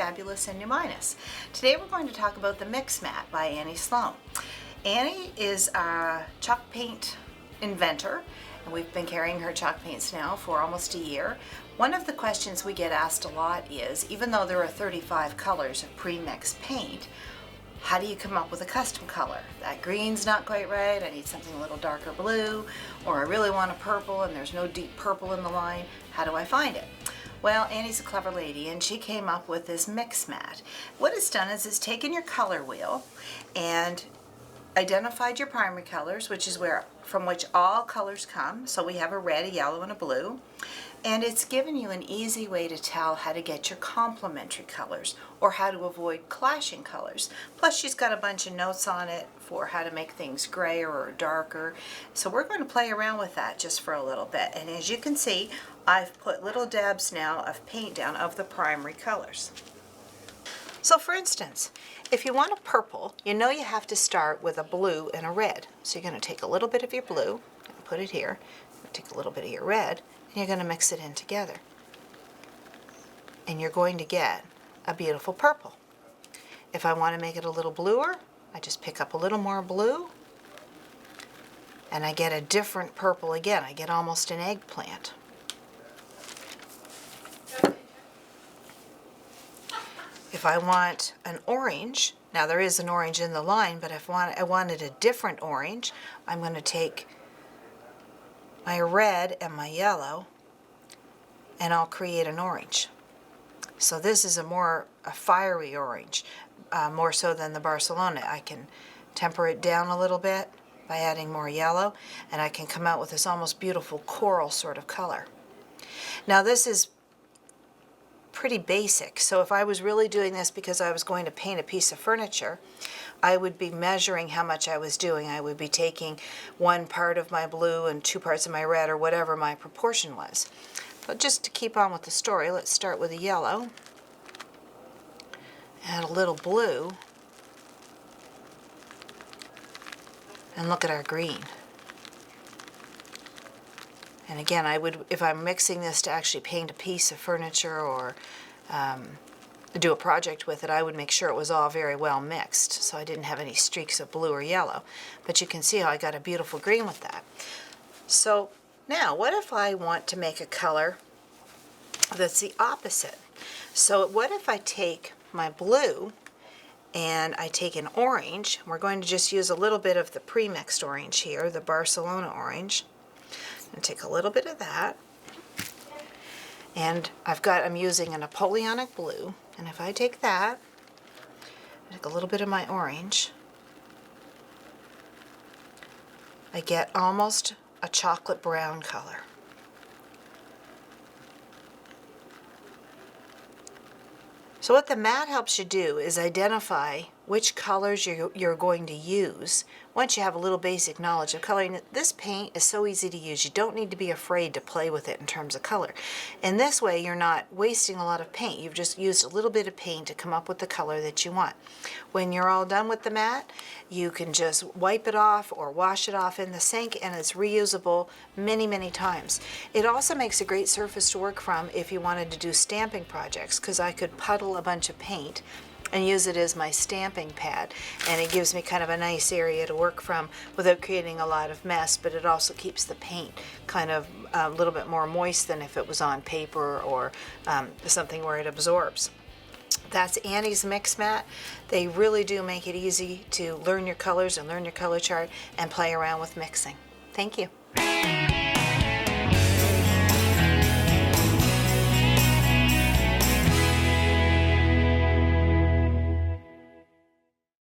Fabulous and Numinous. Today we're going to talk about the Mix Mat by Annie Sloan. Annie is a chalk paint inventor, and we've been carrying her chalk paints now for almost a year. One of the questions we get asked a lot is, even though there are 35 colors of pre-mixed paint, how do you come up with a custom color? That green's not quite right, I need something a little darker blue, or I really want a purple and there's no deep purple in the line. How do I find it? Well, Annie's a clever lady and she came up with this mix mat. What it's done is it's taken your color wheel and identified your primary colors, which is from which all colors come. So we have a red, a yellow, and a blue. And it's given you an easy way to tell how to get your complementary colors or how to avoid clashing colors. Plus she's got a bunch of notes on it for how to make things grayer or darker. So we're going to play around with that just for a little bit. And as you can see, I've put little dabs now of paint down of the primary colors. So for instance, if you want a purple, you know you have to start with a blue and a red. So you're going to take a little bit of your blue and put it here. Take a little bit of your red, and you're going to mix it in together. And you're going to get a beautiful purple. If I want to make it a little bluer, I just pick up a little more blue, and I get a different purple again. I get almost an eggplant. If I want an orange, now there is an orange in the line, but if I wanted a different orange, I'm going to take my red and my yellow and I'll create an orange. So this is a fiery orange, more so than the Barcelona. I can temper it down a little bit by adding more yellow, and I can come out with this almost beautiful coral sort of color. Now this is pretty basic, so if I was really doing this because I was going to paint a piece of furniture, I would be measuring how much I was doing. I would be taking 1 part of my blue and 2 parts of my red, or whatever my proportion was. But just to keep on with the story, let's start with a yellow, add a little blue, and look at our green. And again, if I'm mixing this to actually paint a piece of furniture or do a project with it, I would make sure it was all very well mixed so I didn't have any streaks of blue or yellow. But you can see how I got a beautiful green with that. So now, what if I want to make a color that's the opposite? So what if I take my blue and I take an orange? We're going to just use a little bit of the pre-mixed orange here, the Barcelona orange. And take a little bit of that, and I'm using a Napoleonic blue, and if I take that, take a little bit of my orange, I get almost a chocolate brown color. So what the mat helps you do is identify which colors you're going to use once you have a little basic knowledge of coloring. This paint is so easy to use. You don't need to be afraid to play with it in terms of color. In this way, you're not wasting a lot of paint. You've just used a little bit of paint to come up with the color that you want. When you're all done with the mat, you can just wipe it off or wash it off in the sink, and it's reusable many, many times. It also makes a great surface to work from if you wanted to do stamping projects, because I could puddle a bunch of paint and use it as my stamping pad, and it gives me kind of a nice area to work from without creating a lot of mess, but it also keeps the paint kind of a little bit more moist than if it was on paper or something where it absorbs. That's Annie's Mix Mat. They really do make it easy to learn your colors and learn your color chart and play around with mixing. Thank you.